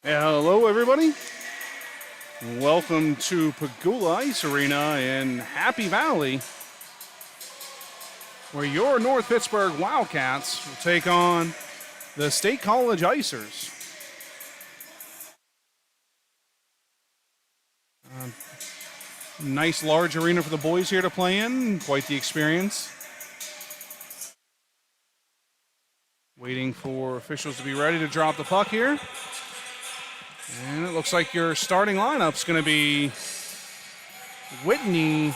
Hello, everybody. Welcome to Pagula Ice Arena in Happy Valley, where your North Pittsburgh Wildcats will take on the State College Icers. Nice large arena for the boys here to play in. Quite the experience. Waiting for officials to be ready to drop the puck here. And it looks like your starting lineup's going to be Whitney,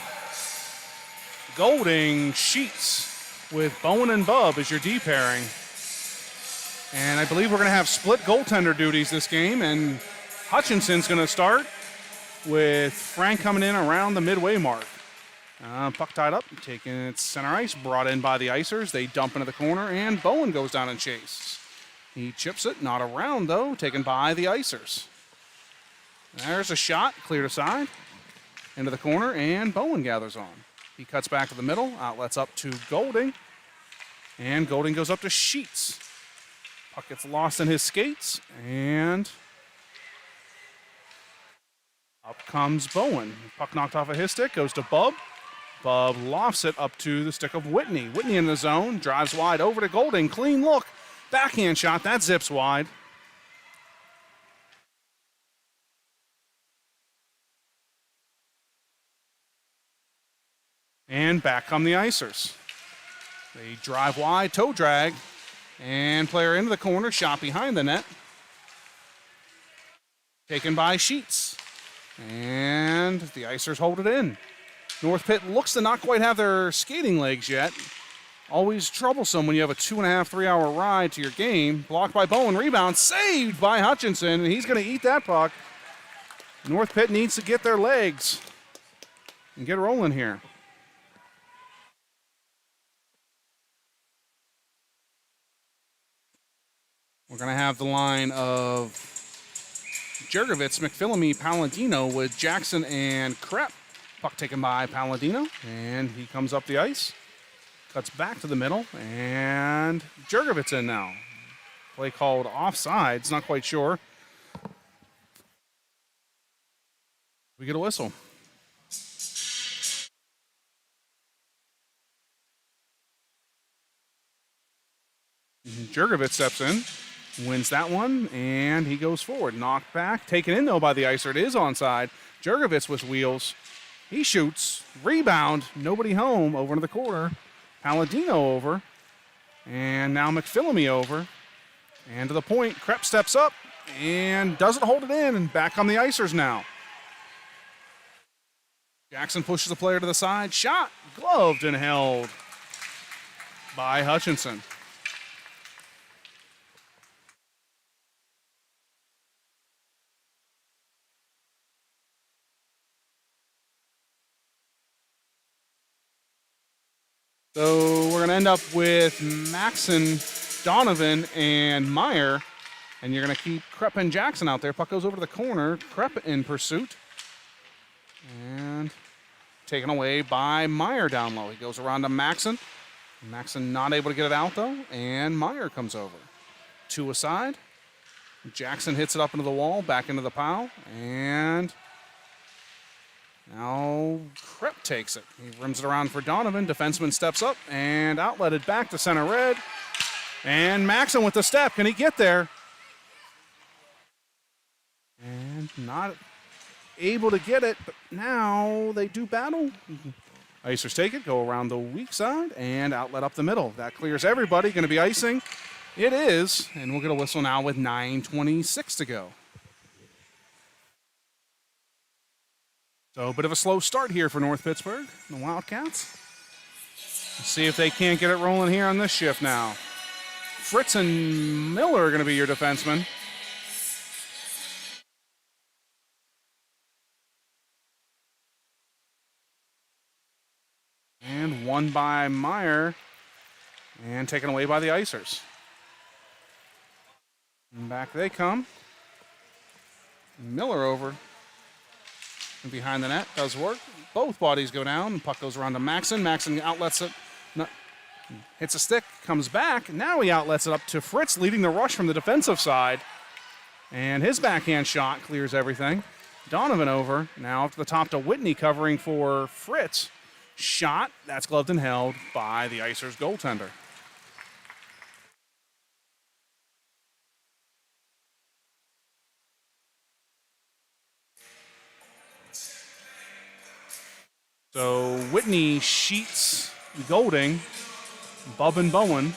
Golding, Sheets with Bowen and Bub as your D pairing. And I believe we're going to have split goaltender duties this game, and Hutchinson's going to start with Frank coming in around the midway mark. Puck tied up, taking its center ice, brought in by the Icers. They dump into the corner, and Bowen goes down and chases. He chips it, not around though, taken by the Icers. There's a shot, cleared aside, into the corner, and Bowen gathers on. He cuts back to the middle, outlets up to Golding, and Golding goes up to Sheets. Puck gets lost in his skates, and up comes Bowen. Puck knocked off of his stick, goes to Bub. Bub lofts it up to the stick of Whitney. Whitney in the zone, drives wide over to Golding. Clean look. Backhand shot, that zips wide. And back come the Icers. They drive wide, toe drag, and player into the corner, shot behind the net. Taken by Sheets. And the Icers hold it in. North Pitt looks to not quite have their skating legs yet. Always troublesome when you have a 2.5, 3 hour ride to your game. Blocked by Bowen, rebound, saved by Hutchinson, and he's going to eat that puck. North Pitt needs to get their legs and get rolling here. We're going to have the line of Jergovitz, McPhillamy, Palladino with Jackson and Krepp. Puck taken by Palladino, and he comes up the ice. Cuts back to the middle, and Jergovitz in now. Play called offsides, not quite sure. We get a whistle. Jergovitz steps in, wins that one, and he goes forward. Knocked back, taken in though by the Icer. It is onside. Jergovitz with wheels. He shoots, rebound, nobody home, over into the corner. Palladino over, and now McPhillamy over. And to the point, Krepp steps up and doesn't hold it in, and back on the Icers now. Jackson pushes the player to the side, shot, gloved and held by Hutchinson. So we're going to end up with Maxon, Donovan, and Meyer. And you're going to keep Krepp and Jackson out there. Puck goes over to the corner. Krepp in pursuit. And taken away by Meyer down low. He goes around to Maxon. Maxon not able to get it out, though. And Meyer comes over. Two aside. Jackson hits it up into the wall, back into the pile. And now Krepp takes it. He rims it around for Donovan. Defenseman steps up and outletted back to center red. And Maxon with the step. Can he get there? And not able to get it, but now they do battle. Icers take it, go around the weak side, and outlet up the middle. That clears everybody. Going to be icing. It is, and we'll get a whistle now with 9:26 to go. So a bit of a slow start here for North Pittsburgh, the Wildcats. Let's see if they can't get it rolling here on this shift now. Fritz and Miller are going to be your defensemen. And won by Meyer and taken away by the Icers. And back they come. Miller over. And behind the net, does work. Both bodies go down. Puck goes around to Maxon. Maxon outlets it. No, hits a stick, comes back. Now he outlets it up to Fritz, leading the rush from the defensive side. And his backhand shot clears everything. Donovan over. Now up to the top to Whitney covering for Fritz. Shot. That's gloved and held by the Icers goaltender. So Whitney, Sheets, Golding, Bub, and Bowen.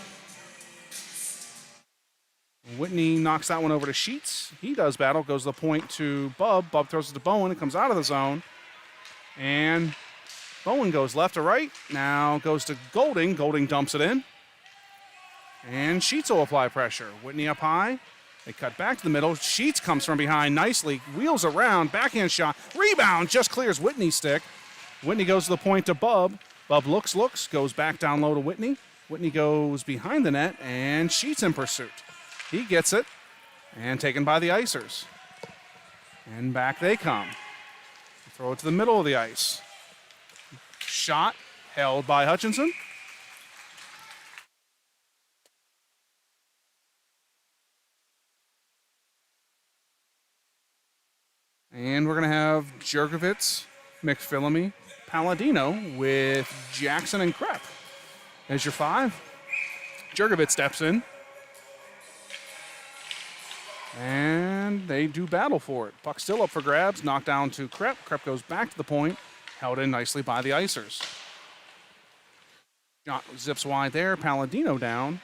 Whitney knocks that one over to Sheets. He does battle, goes to the point to Bub. Bub throws it to Bowen. It comes out of the zone. And Bowen goes left to right. Now goes to Golding. Golding dumps it in. And Sheets will apply pressure. Whitney up high. They cut back to the middle. Sheets comes from behind nicely. Wheels around. Backhand shot. Rebound. Just clears Whitney's stick. Whitney goes to the point to Bub. Bub looks, goes back down low to Whitney. Whitney goes behind the net, and Sheets in pursuit. He gets it, and taken by the Icers. And back they come. Throw it to the middle of the ice. Shot held by Hutchinson. And we're going to have Jurgovitz, McPhillamy, Palladino with Jackson and Krepp. There's your 5. Jurgovitz steps in. And they do battle for it. Puck still up for grabs. Knocked down to Krepp. Krepp goes back to the point. Held in nicely by the Icers. Zips wide there. Palladino down.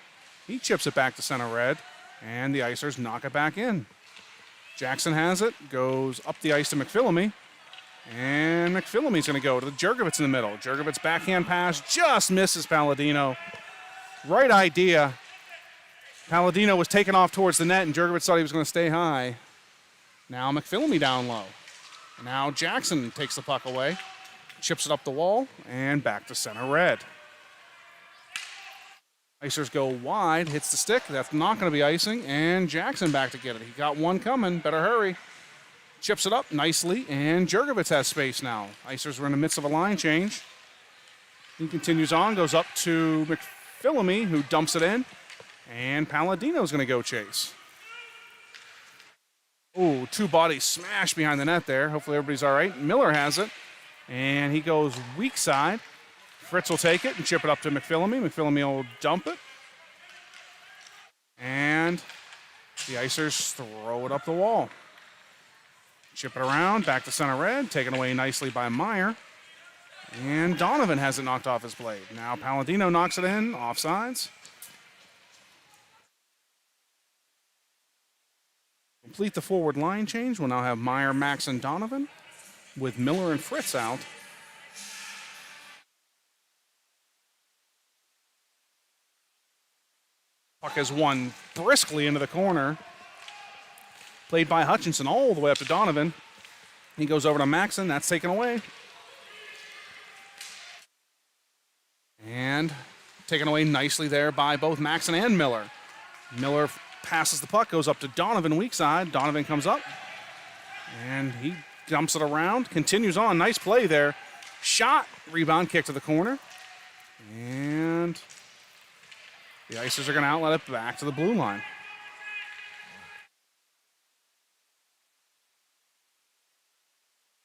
He chips it back to center red. And the Icers knock it back in. Jackson has it. Goes up the ice to McPhillamy. And McPhillamy's going to go to the Jurgovitz in the middle. Jurgovitz backhand pass just misses Palladino. Right idea. Palladino was taken off towards the net, and Jurgovitz thought he was going to stay high. Now McPhillamy down low. Now Jackson takes the puck away, chips it up the wall, and back to center red. Icers go wide, hits the stick. That's not going to be icing, and Jackson back to get it. He got one coming. Better hurry. Chips it up nicely, and Jurgovitz has space now. Icers were in the midst of a line change. He continues on, goes up to McPhillamy, who dumps it in, and Palladino's going to go chase. Ooh, 2 bodies smash behind the net there. Hopefully everybody's all right. Miller has it, and he goes weak side. Fritz will take it and chip it up to McPhillamy. McPhillamy will dump it. And the Icers throw it up the wall. Chip it around, back to center red, taken away nicely by Meyer. And Donovan has it knocked off his blade. Now Palladino knocks it in, offsides. Complete the forward line change. We'll now have Meyer, Max, and Donovan with Miller and Fritz out. Puck is won briskly into the corner. Played by Hutchinson all the way up to Donovan. He goes over to Maxon. That's taken away. And taken away nicely there by both Maxon and Miller. Miller passes the puck, goes up to Donovan, weak side. Donovan comes up, and he dumps it around. Continues on. Nice play there. Shot. Rebound kick to the corner. And the Icers are going to outlet it back to the blue line.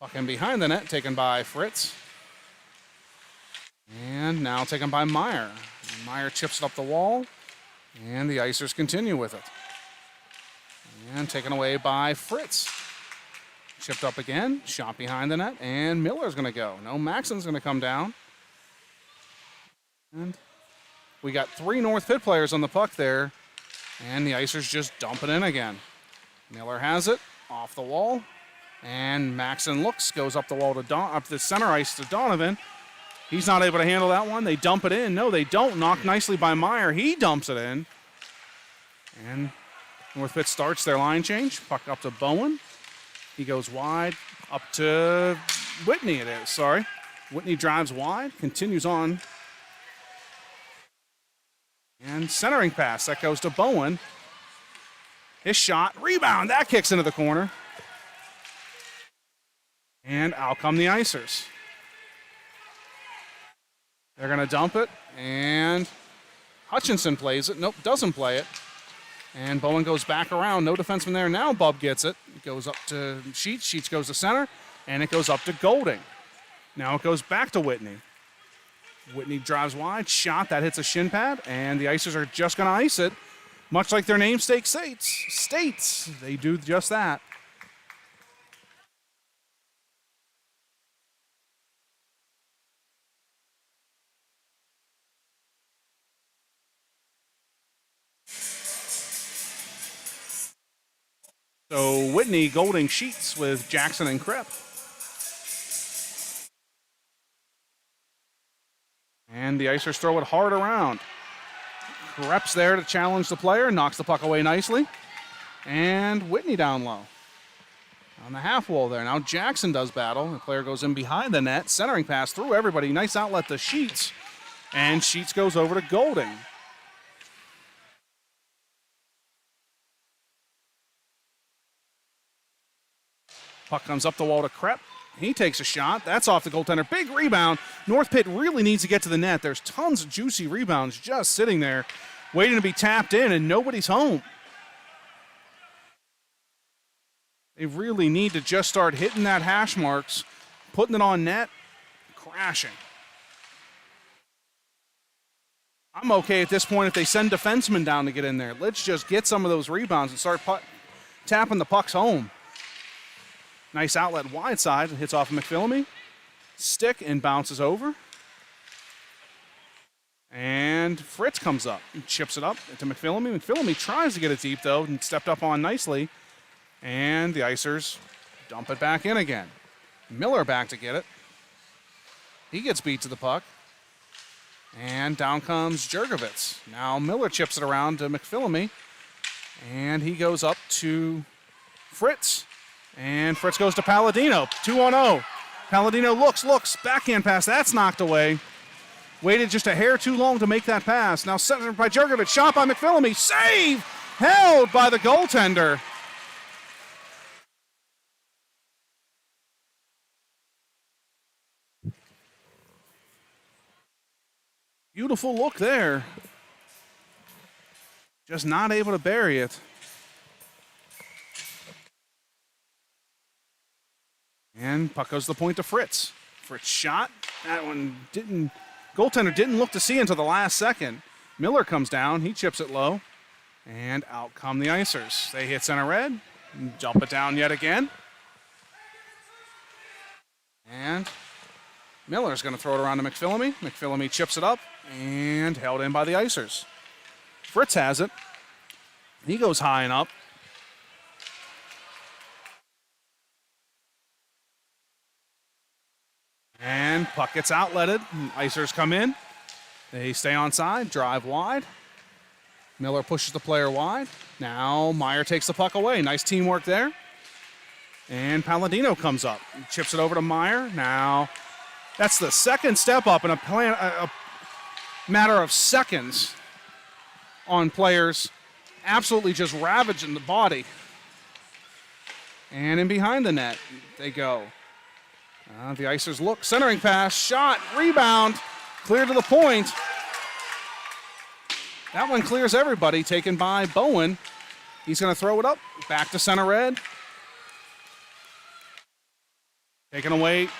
Puck in behind the net, taken by Fritz. And now taken by Meyer. Meyer chips it up the wall, and the Icers continue with it. And taken away by Fritz. Chipped up again, shot behind the net, and Miller's going to go. No, Maxon's going to come down. And we got 3 North Pitt players on the puck there, and the Icers just dump it in again. Miller has it, off the wall. And Maxon looks, goes up the wall to up the center ice to Donovan. He's not able to handle that one. They dump it in. No, they don't. Knocked nicely by Meyer. He dumps it in. And North Pitt starts their line change. Puck up to Bowen. He goes wide. Up to Whitney it is, sorry. Whitney drives wide, continues on. And centering pass. That goes to Bowen. His shot. Rebound. That kicks into the corner. And out come the Icers. They're going to dump it, and Hutchinson plays it. Nope, doesn't play it. And Bowen goes back around. No defenseman there. Now Bub gets it. It goes up to Sheets. Sheets goes to center. And it goes up to Golding. Now it goes back to Whitney. Whitney drives wide. Shot. That hits a shin pad. And the Icers are just going to ice it. Much like their namesake states. They do just that. So Whitney, Golding, Sheets with Jackson and Krepp. And the Icers throw it hard around. Krepp's there to challenge the player, knocks the puck away nicely. And Whitney down low. On the half wall there. Now Jackson does battle. The player goes in behind the net. Centering pass through everybody. Nice outlet to Sheets. And Sheets goes over to Golding. Puck comes up the wall to Krepp. He takes a shot. That's off the goaltender. Big rebound. North Pitt really needs to get to the net. There's tons of juicy rebounds just sitting there waiting to be tapped in, and nobody's home. They really need to just start hitting that hash marks, putting it on net, crashing. I'm okay at this point if they send defensemen down to get in there. Let's just get some of those rebounds and start tapping the pucks home. Nice outlet wide side. Hits off of McPhillamy. Stick and bounces over. And Fritz comes up and chips it up to McPhillamy. McPhillamy tries to get it deep, though, and stepped up on nicely. And the Icers dump it back in again. Miller back to get it. He gets beat to the puck. And down comes Jurgovitz. Now Miller chips it around to McPhillamy. And he goes up to Fritz. And Fritz goes to Palladino. 2-on-0. Palladino looks. Backhand pass. That's knocked away. Waited just a hair too long to make that pass. Now centered by Jurgovitz. Shot by McPhillamy. Save! Held by the goaltender. Beautiful look there. Just not able to bury it. And puck goes to the point to Fritz. Fritz shot. That one goaltender didn't look to see until the last second. Miller comes down. He chips it low. And out come the Icers. They hit center red. Dump it down yet again. And Miller's going to throw it around to McPhillamy. McPhillamy chips it up and held in by the Icers. Fritz has it. He goes high and up. And puck gets outletted. Icers come in. They stay on side, drive wide. Miller pushes the player wide. Now Meyer takes the puck away. Nice teamwork there. And Palladino comes up. Chips it over to Meyer. Now that's the second step up in a matter of seconds on players absolutely just ravaging the body. And in behind the net they go. The Icers look. Centering pass. Shot. Rebound. Clear to the point. That one clears everybody. Taken by Bowen. He's going to throw it up. Back to center red. Taken away.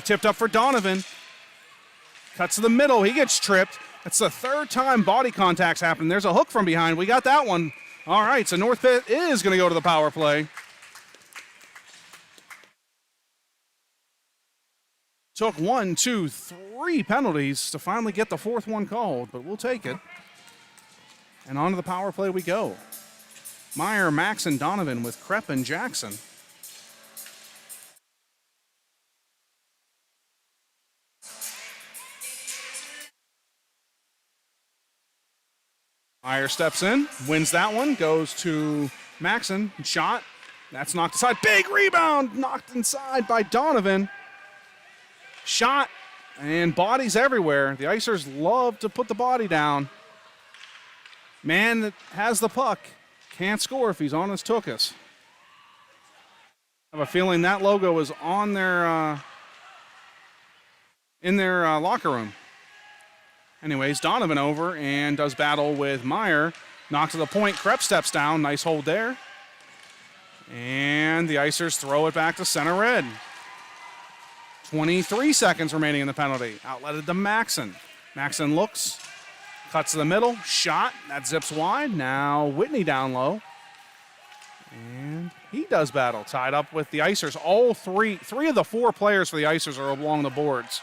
Tipped up for Donovan. Cuts to the middle. He gets tripped. That's the third time body contact's happened. There's a hook from behind. We got that one. All right, so North Pitt is going to go to the power play. Took 1, 2, 3 penalties to finally get the fourth one called, but we'll take it. And on to the power play we go. Meyer, Max, and Donovan with Krepp and Jackson. Meyer steps in, wins that one, goes to Maxon, shot. That's knocked aside. Big rebound, knocked inside by Donovan. Shot, and bodies everywhere. The Icers love to put the body down. Man that has the puck can't score if he's on his tookus. I have a feeling that logo is on their in their locker room. Anyways, Donovan over and does battle with Meyer. Knocked to the point. Krepp steps down. Nice hold there. And the Icers throw it back to center red. 23 seconds remaining in the penalty. Outletted to Maxson. Maxson looks, cuts to the middle, shot. That zips wide. Now Whitney down low. And he does battle. Tied up with the Icers. All three of the 4 players for the Icers are along the boards.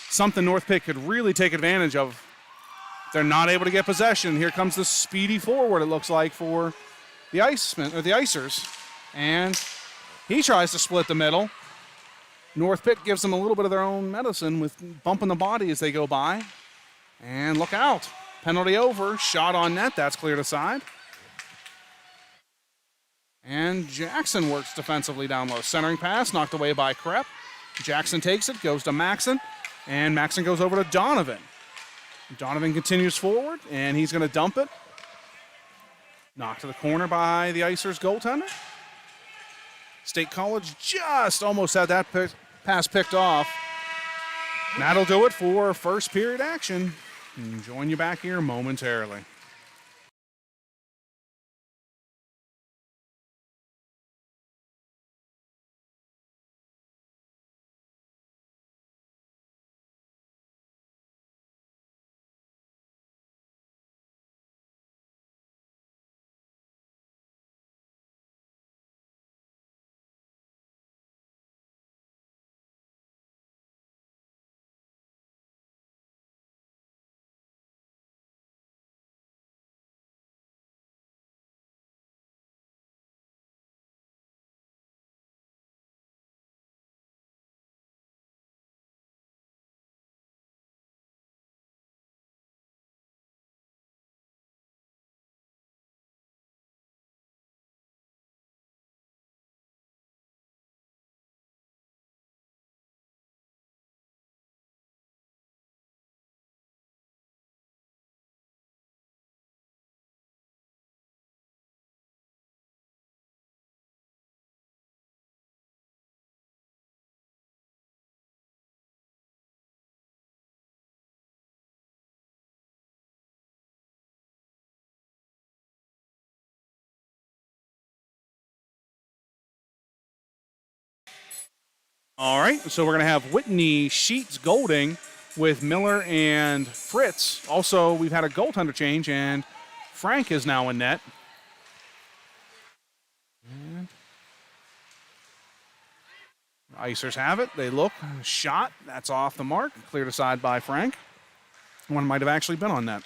Something North Pitt could really take advantage of. They're not able to get possession. Here comes the speedy forward, it looks like, for the Icers. And he tries to split the middle. North Pitt gives them a little bit of their own medicine with bumping the body as they go by. And look out. Penalty over. Shot on net. That's cleared aside. And Jackson works defensively down low. Centering pass knocked away by Krepp. Jackson takes it, goes to Maxson. And Maxson goes over to Donovan. Donovan continues forward, and he's going to dump it. Knocked to the corner by the Icers goaltender. State College just almost had that pass picked off. And that'll do it for first period action. And join you back here momentarily. All right, so we're going to have Whitney, Sheets, Golding with Miller and Fritz. Also, we've had a goaltender change, and Frank is now in net. And the Icers have it. They look. Shot. That's off the mark. Cleared aside by Frank. One might have actually been on net.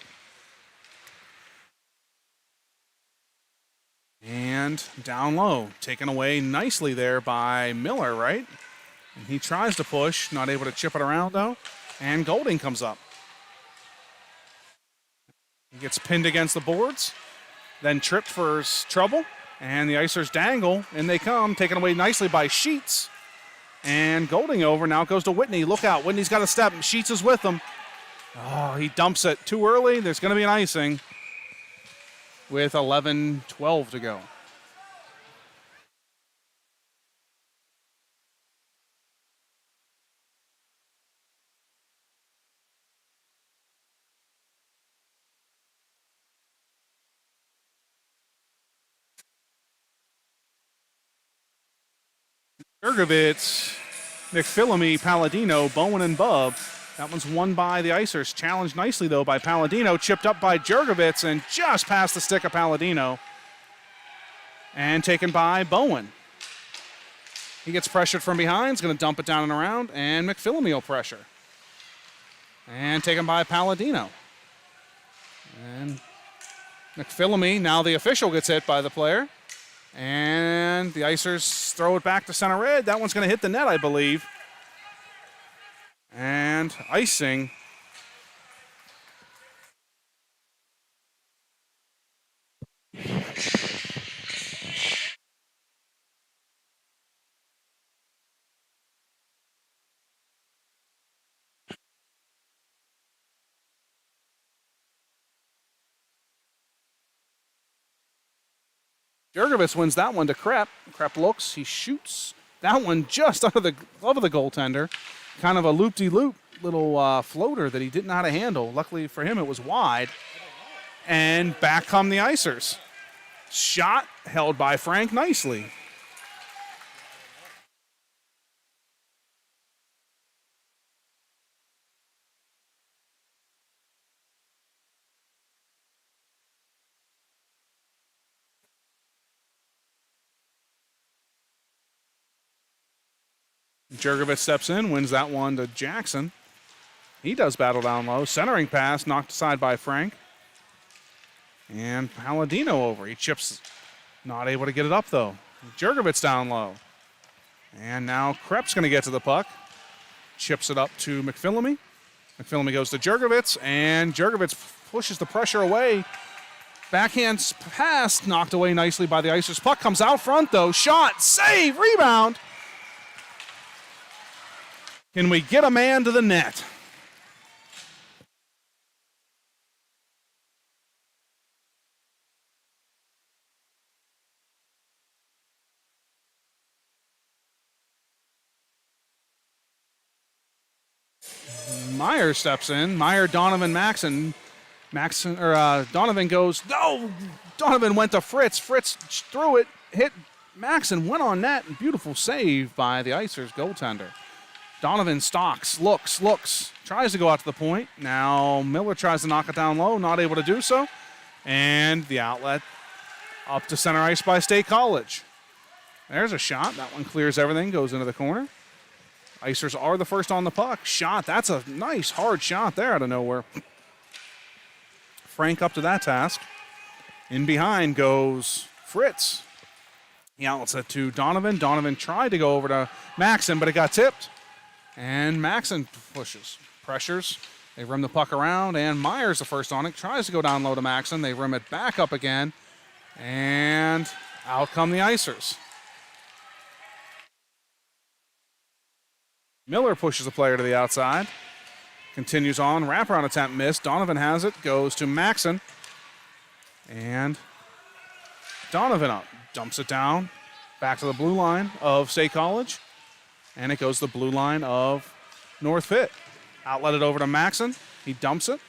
And down low. Taken away nicely there by Miller, right? And he tries to push, not able to chip it around, though. And Golding comes up. He gets pinned against the boards, then tripped for trouble. And the Icers dangle, and they come, taken away nicely by Sheets. And Golding over, now it goes to Whitney. Look out, Whitney's got a step, and Sheets is with him. Oh, he dumps it too early. There's going to be an icing with 11:12 to go. Jurgovitz, McPhillamy, Palladino, Bowen, and Bub. That one's won by the Icers. Challenged nicely, though, by Palladino. Chipped up by Jurgovitz and just past the stick of Palladino. And taken by Bowen. He gets pressured from behind. He's going to dump it down and around. And McPhillamy will pressure. And taken by Palladino. And McPhillamy, now the official gets hit by the player. And the Icers throw it back to center red. That one's going to hit the net, I believe. And icing. Jurgovitz wins that one to Krepp. Krepp looks, he shoots. That one just under the glove of the goaltender. Kind of a loop-de-loop little floater that he didn't know how to handle. Luckily for him, it was wide. and back come the Icers. Shot held by Frank nicely. Jurgovich steps in, wins that one to Jackson. He does battle down low. Centering pass knocked aside by Frank. And Palladino over. He chips, not able to get it up though. Jurgovich down low. And now Krepp's going to get to the puck. Chips it up to McPhillamy. McPhillamy goes to Jurgovich, and Jurgovich pushes the pressure away. Backhand pass knocked away nicely by the Icers. Puck comes out front though. Shot, save, rebound. Can we get a man to the net? Meyer steps in. Meyer, Donovan, Maxon. Donovan goes, no! Donovan went to Fritz. Fritz threw it, hit Maxon, went on net. Beautiful save by the Icers goaltender. Donovan stalks, looks, tries to go out to the point. Now Miller tries to knock it down low, not able to do so. And the outlet up to center ice by State College. There's a shot. That one clears everything, goes into the corner. Icers are the first on the puck. Shot, that's a nice hard shot there out of nowhere. Frank up to that task. In behind goes Fritz. He outlets it to Donovan. Donovan tried to go over to Maxon, but it got tipped. And Maxon pushes, pressures. They rim the puck around, and Myers the first on it. Tries to go down low to Maxon. They rim it back up again. And out come the Icers. Miller pushes the player to the outside. Continues on. Wraparound attempt missed. Donovan has it. Goes to Maxon. And Donovan up. Dumps it down. Back to the blue line of State College. And it goes to the blue line of North Pitt. Outlet it over to Maxon. He dumps it.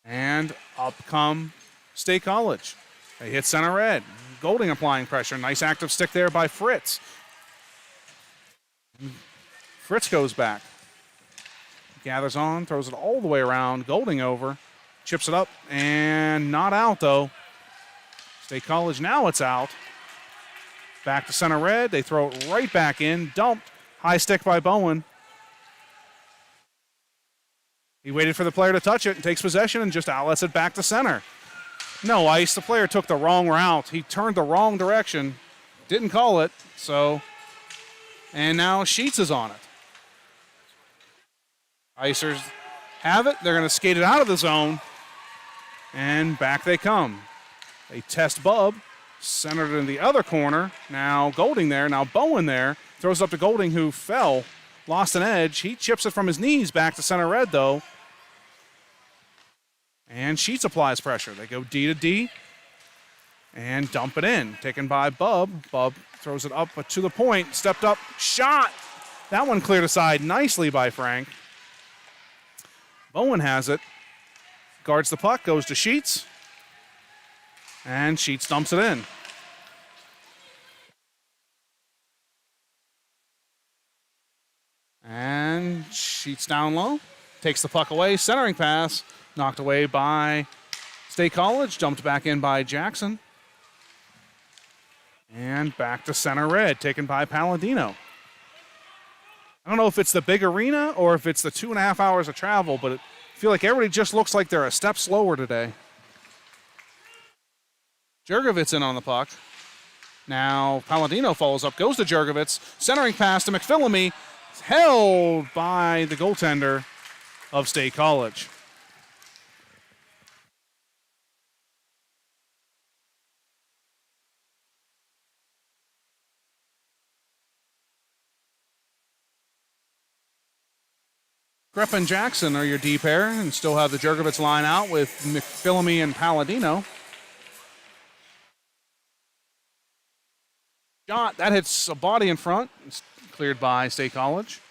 And up come State College. They hit center red. Golding applying pressure. Nice active stick there by Fritz. Fritz goes back. Gathers on, throws it all the way around. Golding over. Chips it up and not out though. State College, now it's out. Back to center red. They throw it right back in. Dumped. High stick by Bowen. He waited for the player to touch it and takes possession and just outlets it back to center. No ice. The player took the wrong route. He turned the wrong direction. Didn't call it. So, and now Sheets is on it. Icers have it. They're going to skate it out of the zone. And back they come. They test Bub. Centered in the other corner. Now Golding there. Now Bowen there. Throws it up to Golding, who fell. Lost an edge. He chips it from his knees back to center red, though. And Sheets applies pressure. They go D to D and dump it in. Taken by Bub. Bub throws it up but to the point. Stepped up. Shot. That one cleared aside nicely by Frank. Bowen has it. Guards the puck. Goes to Sheets. And Sheets dumps it in. And Sheets down low. Takes the puck away. Centering pass. Knocked away by State College. Dumped back in by Jackson. And back to center red. Taken by Palladino. I don't know if it's the big arena or if it's the 2.5 hours of travel, but I feel like everybody just looks like they're a step slower today. Jurgovich in on the puck. Now Palladino follows up. Goes to Jurgovich. Centering pass to McPhillamy. Held by the goaltender of State College. Krepp and Jackson are your D pair and still have the Jurgovich line out with McPhillamy and Palladino. Shot, that hits a body in front. It's cleared by State College.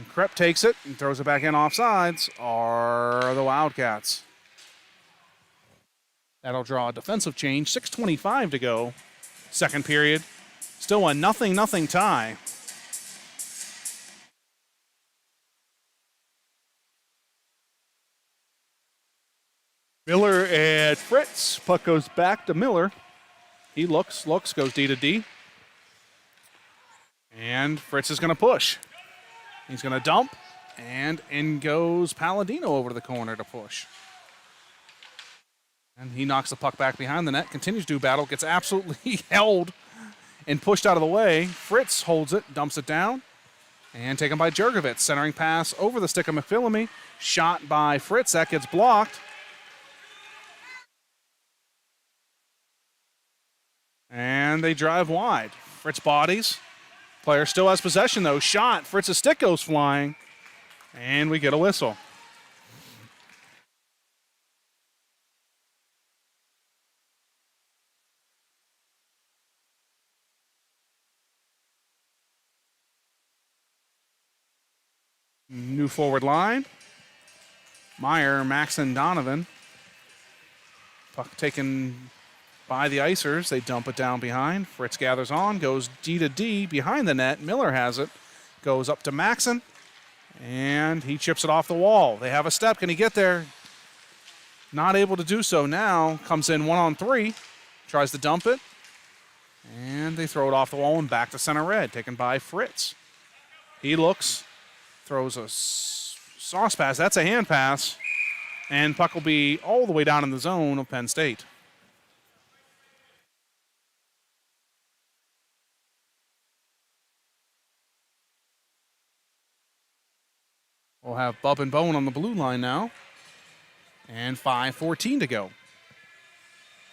Krepp takes it and throws it back in offsides. Are the Wildcats. That'll draw a defensive change. 6:25 to go. Second period. Still a 0-0 tie. Miller and Fritz. Puck goes back to Miller. He looks, goes D to D. And Fritz is going to push. He's going to dump. And in goes Palladino over to the corner to push. And he knocks the puck back behind the net. Continues to do battle. Gets absolutely held and pushed out of the way. Fritz holds it, dumps it down. And taken by Jurgovitz. Centering pass over the stick of McPhillamy. Shot by Fritz. That gets blocked. And they drive wide. Fritz bodies. Player still has possession, though. Shot. Fritz's stick goes flying. And we get a whistle. New forward line. Meyer, Maxon, Donovan. Puck taken by the Icers. They dump it down behind. Fritz gathers on, goes D to D behind the net. Miller has it. Goes up to Maxon, and he chips it off the wall. They have a step. Can he get there? Not able to do so now. Comes in 1-on-3. Tries to dump it. And they throw it off the wall and back to center red. Taken by Fritz. He looks. Throws a sauce pass. That's a hand pass. And puck will be all the way down in the zone of Penn State. We'll have Bub and Bowen on the blue line now. And 5:14 to go.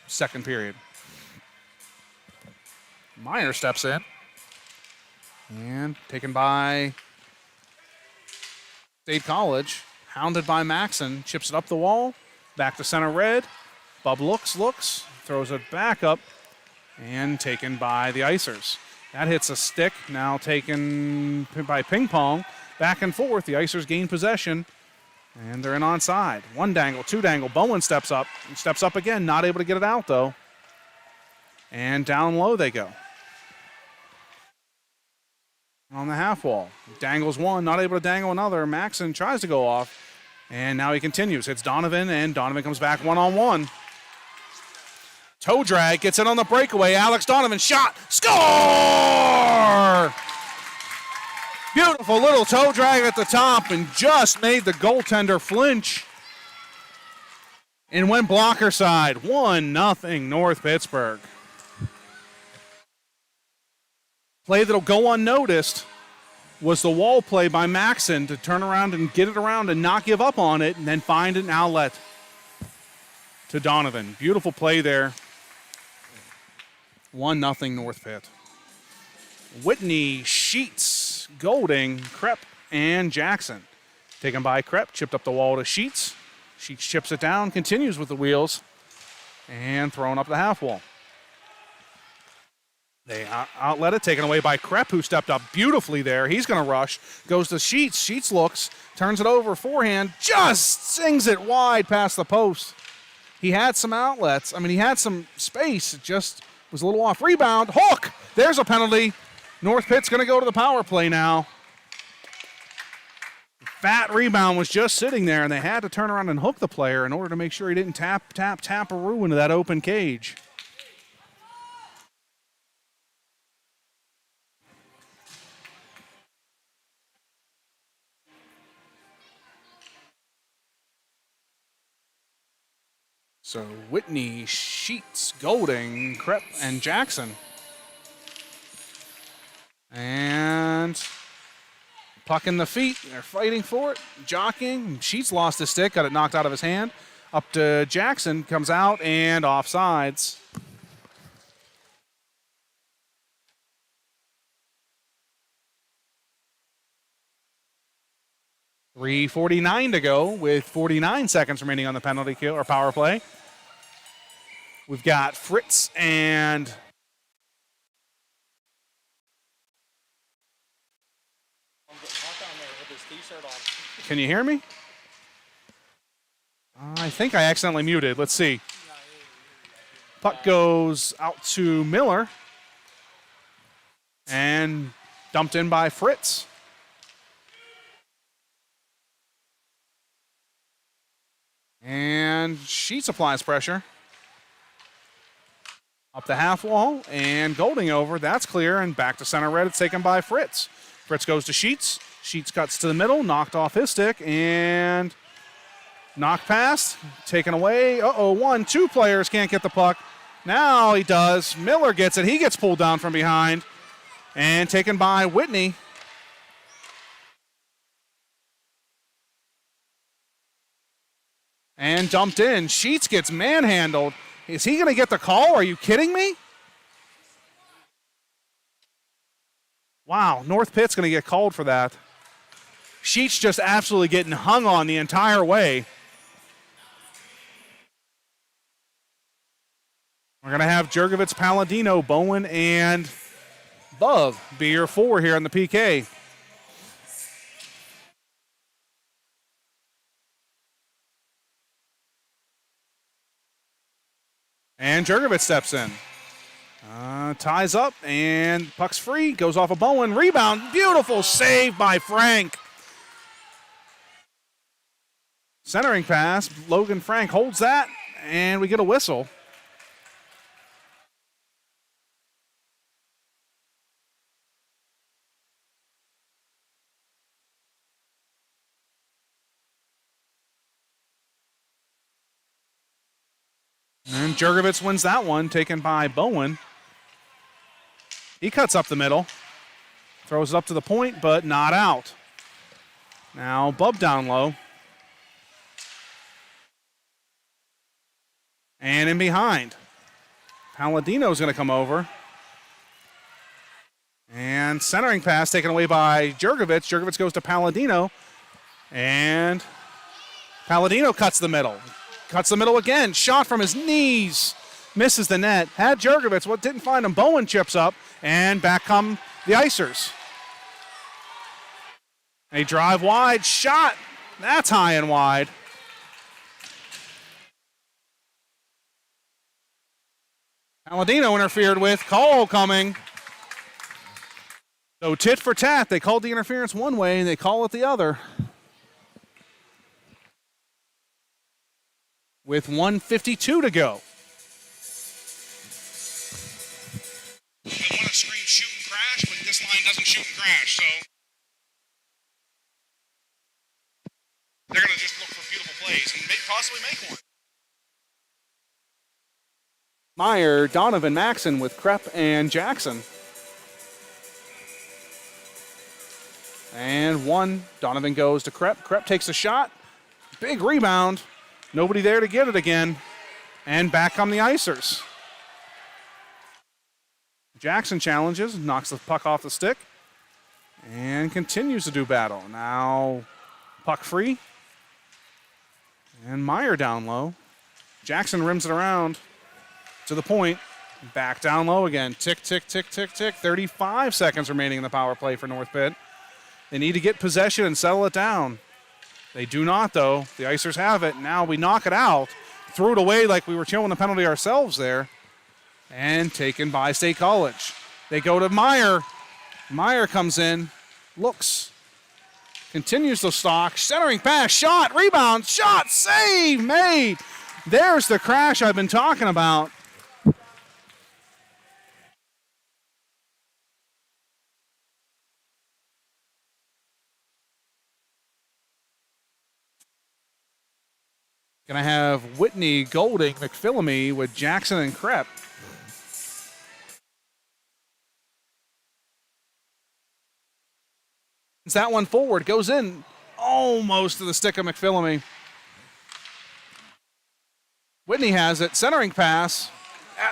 Second period. Meyer steps in. And taken by State College. Hounded by Maxon. Chips it up the wall. Back to center red. Bub looks. Throws it back up. And taken by the Icers. That hits a stick. Now taken by Ping Pong. Back and forth. The Icers gain possession. And they're in onside. One dangle, two dangle. Bowen steps up. He steps up again. Not able to get it out, though. And down low they go. On the half wall. Dangles one. Not able to dangle another. Maxon tries to go off. And now he continues. Hits Donovan, and Donovan comes back one-on-one. Toe drag. Gets in on the breakaway. Alex Donovan. Shot. Score! Beautiful little toe drag at the top and just made the goaltender flinch. And went blocker side. 1-0 North Pittsburgh. Play that'll go unnoticed was the wall play by Maxon to turn around and get it around and not give up on it and then find an outlet to Donovan. Beautiful play there. 1-0 North Pitt. Whitney, Sheets, Golding, Krepp, and Jackson. Taken by Krepp, chipped up the wall to Sheets. Sheets chips it down, continues with the wheels, and thrown up the half wall. They outlet it, taken away by Krepp, who stepped up beautifully there. He's going to rush, goes to Sheets. Sheets looks, turns it over, forehand, just sings it wide past the post. He had some outlets. He had some space. It just was a little off. Rebound, hook. There's a penalty. North Pitt's going to go to the power play now. Fat rebound was just sitting there, and they had to turn around and hook the player in order to make sure he didn't tap-a-roo into that open cage. So Whitney, Sheets, Golding, Krepp, and Jackson. And puck in the feet. They're fighting for it, jockeying. Sheets lost his stick, got it knocked out of his hand. Up to Jackson, comes out, and offsides. .349 to go with 49 seconds remaining on the penalty kill or power play. We've got Fritz and Can you hear me? I think I accidentally muted. Let's see. Puck goes out to Miller. And dumped in by Fritz. And Sheets applies pressure. Up the half wall, and Golding over. That's clear, and back to center red. It's taken by Fritz. Fritz goes to Sheets. Sheets cuts to the middle, knocked off his stick, and knocked past, taken away. Two players can't get the puck. Now he does. Miller gets it. He gets pulled down from behind, and taken by Whitney. And dumped in. Sheets gets manhandled. Is he going to get the call? Are you kidding me? Wow, North Pitt's going to get called for that. Sheets just absolutely getting hung on the entire way. We're going to have Jurgovitz, Palladino, Bowen, and Bub be your 4 here on the PK. And Jurgovitz steps in. Ties up, and puck's free. Goes off of Bowen. Rebound. Beautiful save by Frank. Centering pass. Logan Frank holds that, and we get a whistle. And Jurgovitz wins that one, taken by Bowen. He cuts up the middle. Throws it up to the point, but not out. Now Bub down low. And in behind. Palladino's going to come over. And centering pass taken away by Jurgovitz. Jurgovitz goes to Palladino. And Palladino cuts the middle. Cuts the middle again. Shot from his knees. Misses the net. Had Jurgovitz. What didn't find him. Bowen chips up. And back come the Icers. A drive wide. Shot. That's high and wide. Palladino interfered with. Call coming. So tit for tat. They called the interference one way and they call it the other. With 1:52 to go. I want to scream shoot and crash, but this line doesn't shoot and crash, so they're going to just look for beautiful plays and possibly make one. Meyer, Donovan, Maxon with Krepp and Jackson. And one, Donovan goes to Krepp. Krepp takes a shot. Big rebound. Nobody there to get it again. And back come the Icers. Jackson challenges, knocks the puck off the stick, and continues to do battle. Now puck free. And Meyer down low. Jackson rims it around to the point. Back down low again. Tick, tick, tick, tick, tick. 35 seconds remaining in the power play for North Pitt. They need to get possession and settle it down. They do not, though. The Icers have it. Now we knock it out. Threw it away like we were chilling the penalty ourselves there. And taken by State College. They go to Meyer. Meyer comes in. Looks. Continues the stalk. Centering pass. Shot. Rebound. Shot. Save. Made. There's the crash I've been talking about. Gonna have Whitney, Golding, McPhillamy with Jackson and Krepp. That one forward goes in almost to the stick of McPhillamy. Whitney has it. Centering pass.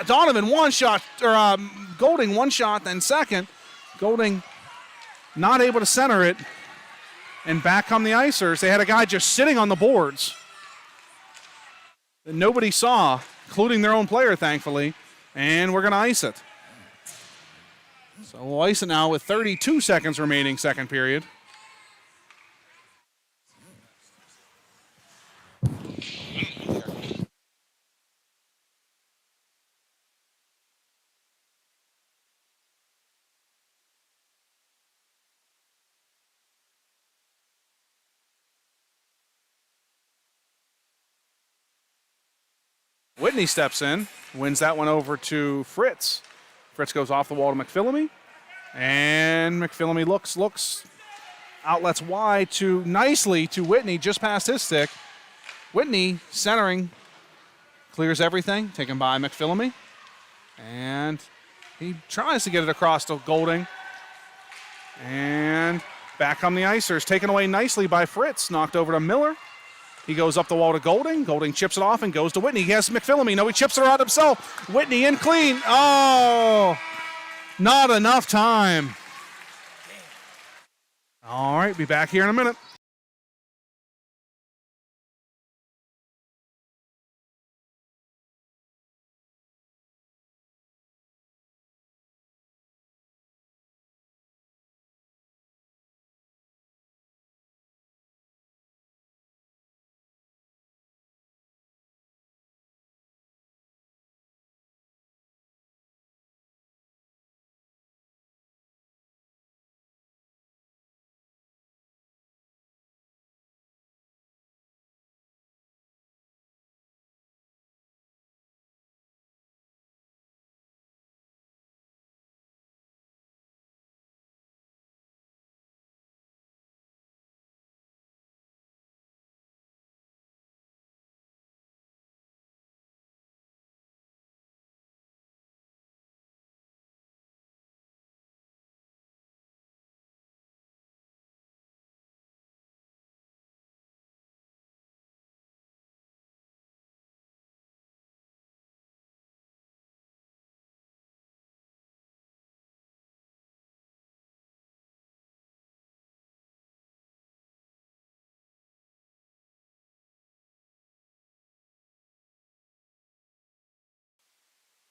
Donovan one shot, or Golding one shot, then second. Golding not able to center it. And back come the Icers. They had a guy just sitting on the boards that nobody saw, including their own player, thankfully. And we're going to ice it. So we'll ice it now with 32 seconds remaining, second period. Whitney steps in, wins that one over to Fritz. Fritz goes off the wall to McPhillamy. And McPhillamy looks, outlets wide nicely to Whitney, just past his stick. Whitney centering, clears everything, taken by McPhillamy. And he tries to get it across to Golding. And back come the Icers, taken away nicely by Fritz, knocked over to Miller. He goes up the wall to Golding. Golding chips it off and goes to Whitney. He has McPhillamy. No, he chips it around himself. Whitney in clean. Oh, not enough time. All right, be back here in a minute.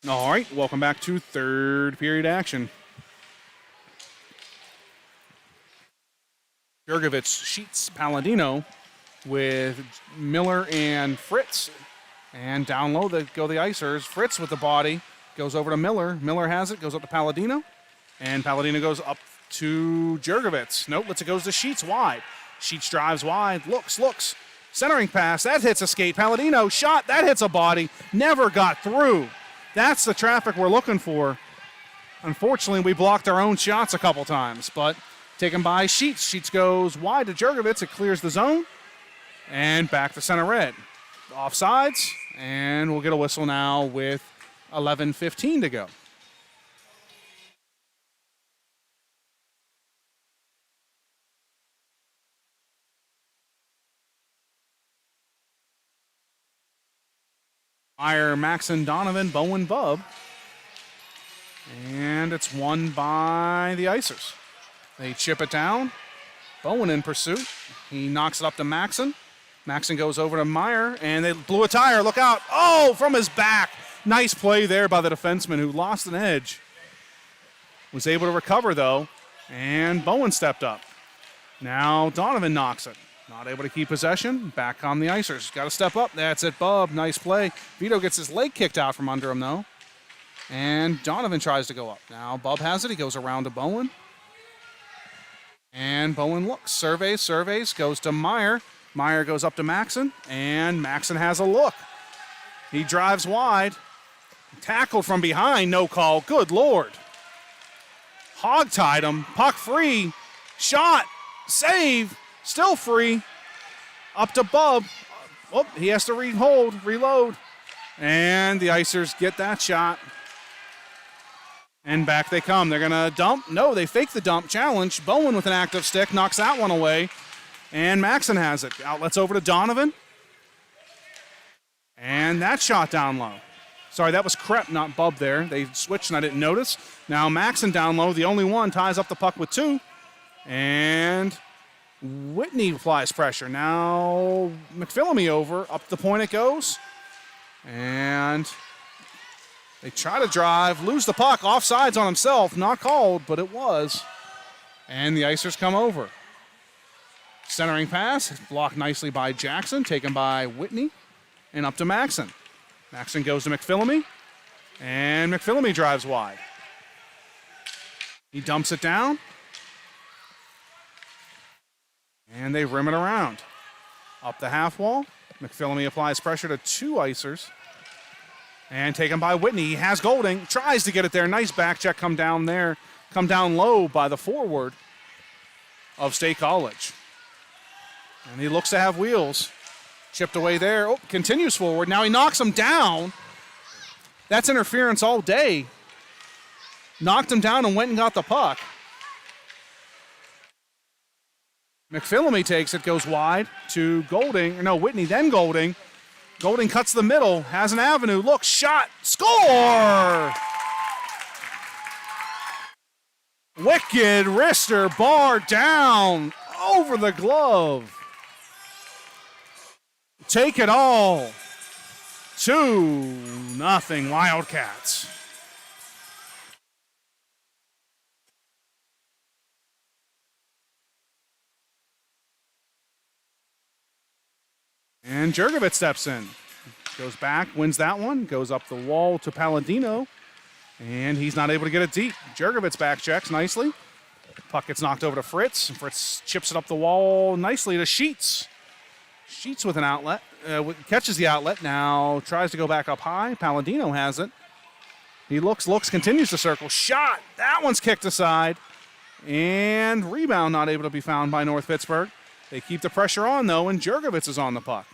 All right, welcome back to third period action. Jurgovich, Sheets, Palladino with Miller and Fritz. And down low go the Icers. Fritz with the body goes over to Miller. Miller has it, goes up to Palladino. And Palladino goes up to Jurgovich. Nope, it goes to Sheets wide. Sheets drives wide, looks. Centering pass, that hits a skate. Palladino shot, that hits a body. Never got through. That's the traffic we're looking for. Unfortunately, we blocked our own shots a couple times, but taken by Sheets. Sheets goes wide to Jurgovich. It clears the zone. And back to center red. Offsides, and we'll get a whistle now with 11:15 to go. Meyer, Maxon, Donovan, Bowen, Bub. And it's won by the Icers. They chip it down. Bowen in pursuit. He knocks it up to Maxon. Maxon goes over to Meyer, and they blew a tire. Look out. Oh, from his back. Nice play there by the defenseman who lost an edge. Was able to recover, though, and Bowen stepped up. Now Donovan knocks it. Not able to keep possession. Back on the Icers. Got to step up. That's it, Bub. Nice play. Vito gets his leg kicked out from under him, though. And Donovan tries to go up. Now Bub has it. He goes around to Bowen. And Bowen looks. Surveys. Goes to Meyer. Meyer goes up to Maxon. And Maxon has a look. He drives wide. Tackled from behind. No call. Good Lord. Hog-tied him. Puck free. Shot. Save. Still free. Up to Bub. Oh, he has to reload. And the Icers get that shot. And back they come. They're going to dump. No, they fake the dump. Challenge. Bowen with an active stick knocks that one away. And Maxon has it. Outlets over to Donovan. And that shot down low. Sorry, that was Krepp, not Bub there. They switched and I didn't notice. Now Maxon down low, the only one, ties up the puck with two. And Whitney applies pressure. Now McPhillamy over. Up the point it goes. And they try to drive, lose the puck. Offsides on himself. Not called, but it was. And the Icers come over. Centering pass, blocked nicely by Jackson, taken by Whitney, and up to Maxon. Maxon goes to McPhillamy, and McPhillamy drives wide. He dumps it down, and they rim it around. Up the half wall, McPhillamy applies pressure to two Icers. And taken by Whitney. He has Golding. Tries to get it there. Nice back check come down there. Come down low by the forward of State College. And he looks to have wheels. Chipped away there. Oh, continues forward. Now he knocks him down. That's interference all day. Knocked him down and went and got the puck. McPhillamy takes it, goes wide to Golding. No, Whitney, then Golding. Golding cuts the middle, has an avenue. Look, shot, score! Wicked wrister, bar down, over the glove. Take it all. 2-0 Wildcats. And Jurgovich steps in. Goes back, wins that one, goes up the wall to Palladino, and he's not able to get it deep. Jurgovich back checks nicely. Puck gets knocked over to Fritz, and Fritz chips it up the wall nicely to Sheets. Sheets with an outlet, catches the outlet, now tries to go back up high. Palladino has it. He looks, continues to circle. Shot, that one's kicked aside, and rebound not able to be found by North Pittsburgh. They keep the pressure on, though, and Jurgovich is on the puck.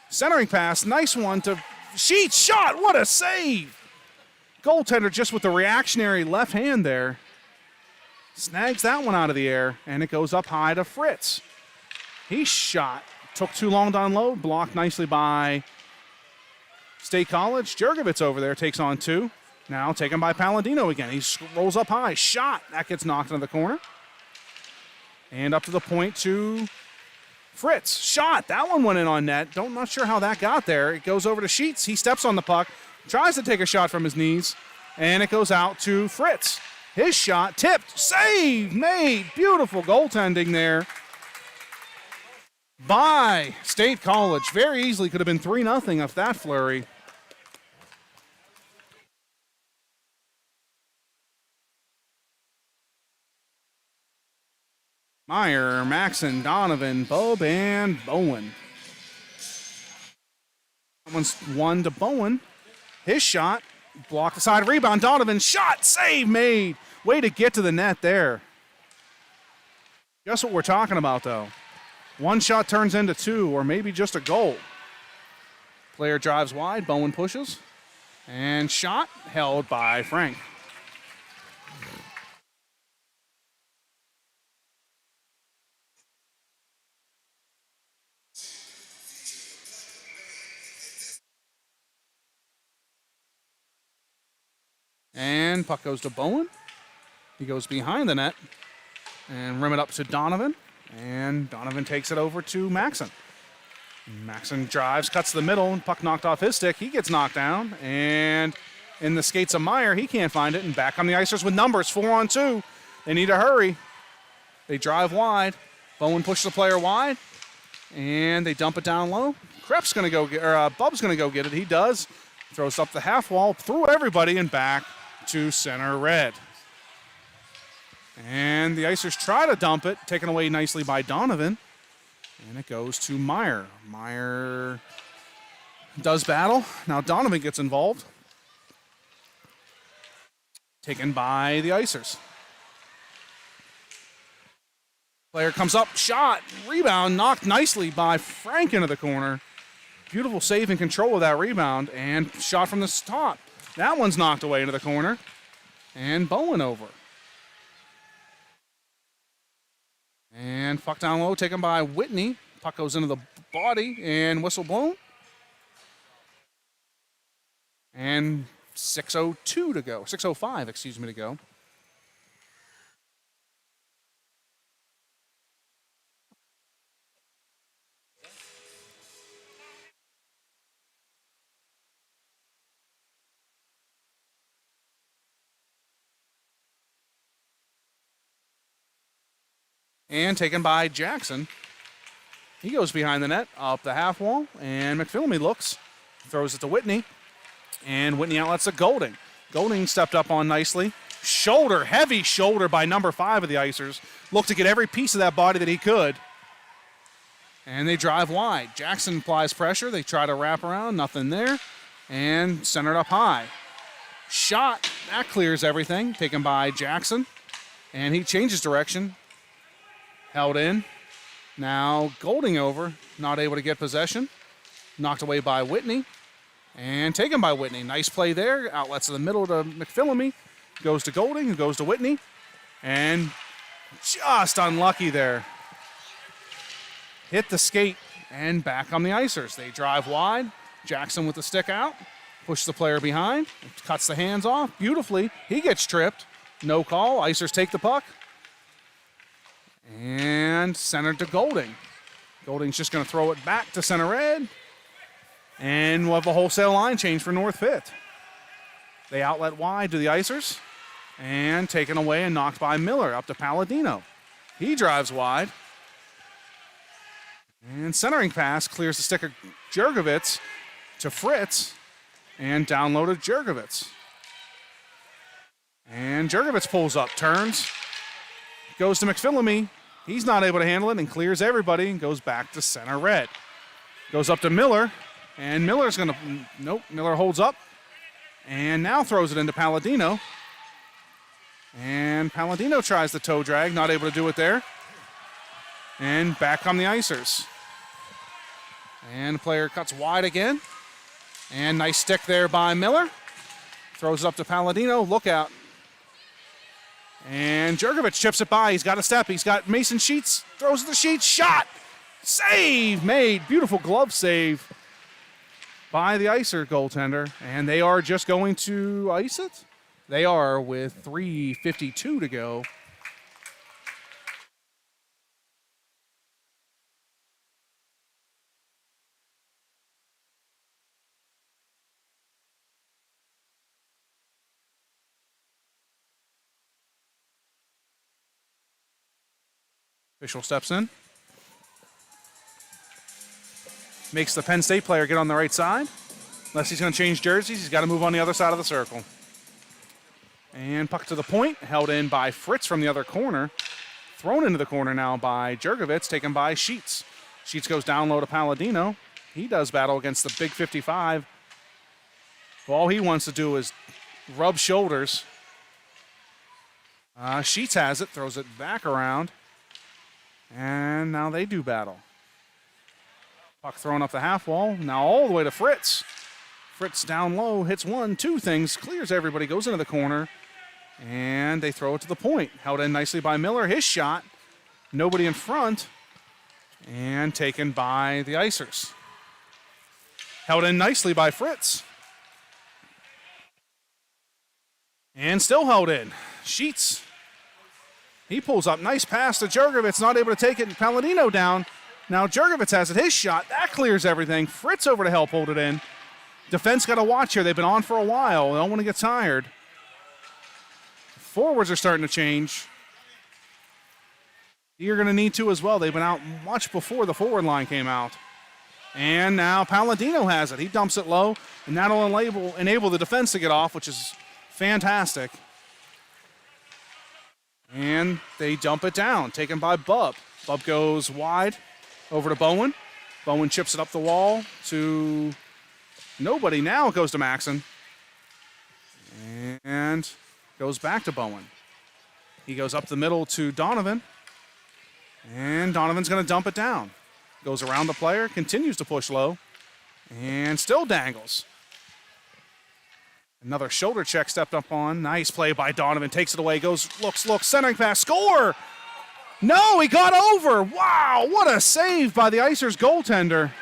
Centering pass, nice one to Sheets. Shot, what a save! Goaltender just with the reactionary left hand there. Snags that one out of the air, and it goes up high to Fritz. He shot. Took too long to unload. Blocked nicely by State College. Jurgovich over there takes on two. Now taken by Palladino again. He rolls up high. Shot. That gets knocked into the corner. And up to the point to Fritz. Shot. That one went in on net. Not sure how that got there. It goes over to Sheets. He steps on the puck. Tries to take a shot from his knees. And it goes out to Fritz. His shot tipped. Save made. Beautiful goaltending there by State College. Very easily could have been 3-0 off that flurry. Meyer, Maxon, Donovan, Bub, and Bowen. That one's one to Bowen. His shot, blocked aside, rebound. Donovan, shot, save made. Way to get to the net there. Just what we're talking about, though. One shot turns into two, or maybe just a goal. Player drives wide, Bowen pushes. And shot held by Frank. And puck goes to Bowen. He goes behind the net and rim it up to Donovan. And Donovan takes it over to Maxon. Maxon drives, cuts the middle, and puck knocked off his stick. He gets knocked down, and in the skates of Meyer, he can't find it. And back on the Icers with numbers, 4-on-2. They need to hurry. They drive wide. Bowen pushes the player wide, and they dump it down low. Bub's going to go get it. He does. Throws up the half wall, through everybody, and back to center red. And the Icers try to dump it, taken away nicely by Donovan. And it goes to Meyer. Meyer does battle. Now Donovan gets involved. Taken by the Icers. Player comes up, shot, rebound, knocked nicely by Frank into the corner. Beautiful save and control of that rebound, and shot from the top. That one's knocked away into the corner. And Bowen over. And puck down low, taken by Whitney. Puck goes into the body, and whistle blown. And 6:02 to go. 6:05, excuse me, to go. And taken by Jackson. He goes behind the net, up the half wall, and McPhillamy looks, throws it to Whitney, and Whitney outlets to Golding. Golding stepped up on nicely. Shoulder, heavy shoulder by number 5 of the Icers. Looked to get every piece of that body that he could. And they drive wide. Jackson applies pressure. They try to wrap around, nothing there. and centered up high. Shot, that clears everything, taken by Jackson. And he changes direction. Held in. Now Golding over, not able to get possession. Knocked away by Whitney. And taken by Whitney. Nice play there. Outlets in the middle to McPhillamy. Goes to Golding, who goes to Whitney. And just unlucky there. Hit the skate and back on the Icers. They drive wide. Jackson with the stick out. Push the player behind. Cuts the hands off beautifully. He gets tripped. No call. Icers take the puck. And centered to Golding. Golding's just going to throw it back to center red. And we'll have a wholesale line change for North Pitt. They outlet wide to the Icers. And taken away and knocked by Miller up to Palladino. He drives wide. And centering pass clears the stick of Jurgovitz to Fritz. And downloaded Jurgovitz. And Jurgovitz pulls up, turns. Goes to McPhillamy. He's not able to handle it and clears everybody and goes back to center red. Goes up to Miller. And Miller's going to, nope, Miller holds up. And now throws it into Palladino. And Palladino tries the toe drag, not able to do it there. And back on the Icers. And the player cuts wide again. And nice stick there by Miller. Throws it up to Palladino, look out. And Jurgovitz chips it by, he's got a step, he's got Mason Sheets, throws the Sheets, shot! Save made, beautiful glove save by the Icer goaltender. And they are just going to ice it. They are with 3:52 to go. Official steps in. Makes the Penn State player get on the right side. Unless he's going to change jerseys, he's got to move on the other side of the circle. And puck to the point, held in by Fritz from the other corner. Thrown into the corner now by Jurgovitz, taken by Sheets. Sheets goes down low to Palladino. He does battle against the big 55. All he wants to do is rub shoulders. Sheets has it, throws it back around. And now they do battle. Puck thrown up the half wall. Now all the way to Fritz. Fritz down low, hits one, two things, clears everybody, goes into the corner. And they throw it to the point. Held in nicely by Miller. His shot. Nobody in front. And taken by the Icers. Held in nicely by Fritz. And still held in. Sheets. He pulls up. Nice pass to Jurgovitz. Not able to take it. And Palladino down. Now Jurgovitz has it. His shot. That clears everything. Fritz over to help hold it in. Defense got to watch here. They've been on for a while. They don't want to get tired. Forwards are starting to change. You're going to need to as well. They've been out much before the forward line came out. And now Palladino has it. He dumps it low. And that'll enable the defense to get off, which is fantastic. And they dump it down, taken by Bub. Bub goes wide over to Bowen. Bowen chips it up the wall to nobody. Now it goes to Maxon. And goes back to Bowen. He goes up the middle to Donovan. And Donovan's going to dump it down. Goes around the player, continues to push low, and still dangles. Another shoulder check stepped up on. Nice play by Donovan. Takes it away. Goes, looks, centering pass. Score! No, he got over. Wow, what a save by the Icers goaltender.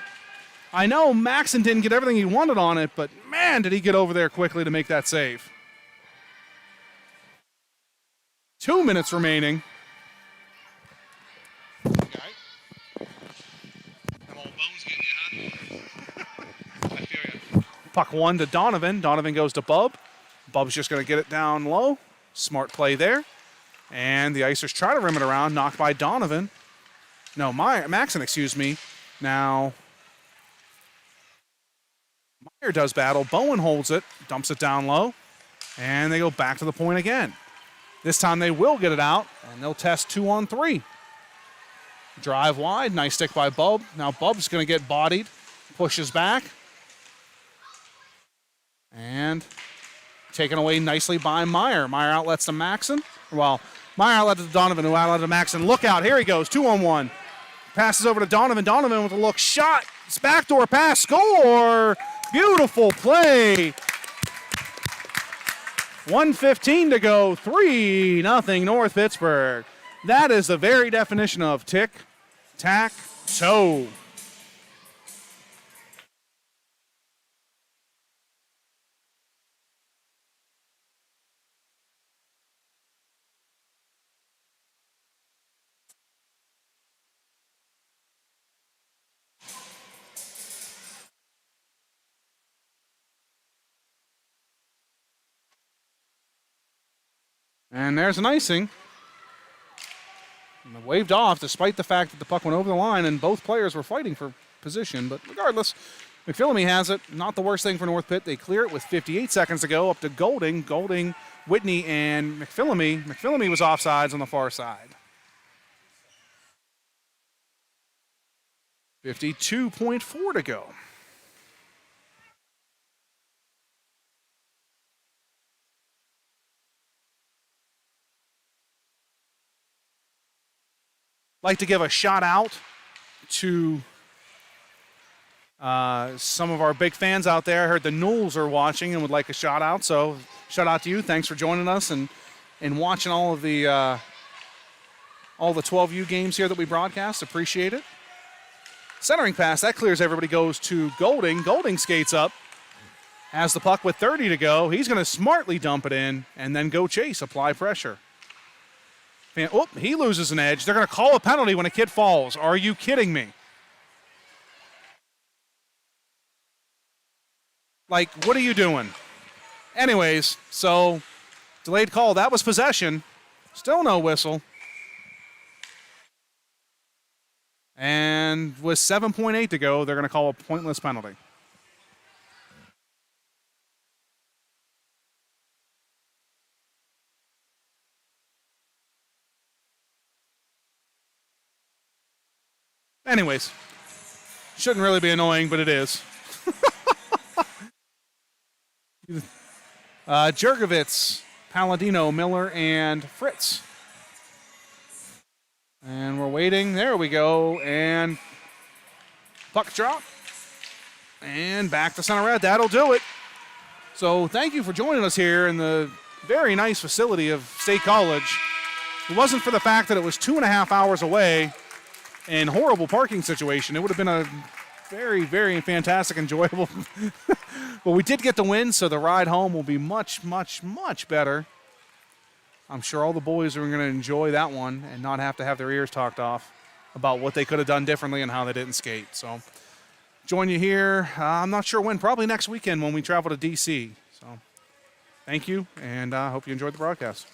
I know Maxon didn't get everything he wanted on it, but man, did he get over there quickly to make that save. 2 minutes remaining. Puck one to Donovan. Donovan goes to Bub. Bub's just going to get it down low. Smart play there. And the Icers try to rim it around. Knocked by Donovan. No, Maxon, excuse me. Now, Meyer does battle. Bowen holds it. Dumps it down low. And they go back to the point again. This time they will get it out. And they'll test 2-on-3. Drive wide. Nice stick by Bub. Now Bub's going to get bodied. Pushes back. taken away nicely by Meyer. Meyer outlets to Maxson. Well, Meyer outlets to Donovan, who outlet to Maxson. Look out, here he goes, 2-on-1. Passes over to Donovan. Donovan with a look shot. It's backdoor pass, score. Beautiful play. 1:15 to go, 3-0 North Pittsburgh. That is the very definition of tic-tac-toe. And there's an icing. And waved off despite the fact that the puck went over the line and both players were fighting for position. But regardless, McPhillamy has it. Not the worst thing for North Pitt. They clear it with 58 seconds to go up to Golding. Golding, Whitney, and McPhillamy. McPhillamy was offsides on the far side. 52.4 to go. Like to give a shout out to some of our big fans out there. I heard the Knowles are watching and would like a shout out. So shout out to you. Thanks for joining us and watching all the 12U games here that we broadcast. Appreciate it. Centering pass, that clears everybody, goes to Golding. Golding skates up, has the puck with 30 to go. He's going to smartly dump it in and then go chase, apply pressure. Oh, he loses an edge. They're going to call a penalty when a kid falls. Are you kidding me? Like, what are you doing? Anyways, so delayed call. That was possession. Still no whistle. And with 7.8 to go, they're going to call a pointless penalty. Anyways, shouldn't really be annoying, but it is. Jurgovitz, Palladino, Miller, and Fritz. And we're waiting. There we go. And puck drop. And back to center red. That'll do it. So thank you for joining us here in the very nice facility of State College. It wasn't for the fact that it was 2.5 hours away and horrible parking situation. It would have been a very, very fantastic, enjoyable. But we did get the win, so the ride home will be much, much, much better. I'm sure all the boys are going to enjoy that one and not have to have their ears talked off about what they could have done differently and how they didn't skate. So join you here. I'm not sure when, probably next weekend when we travel to D.C. So thank you, and I hope you enjoyed the broadcast.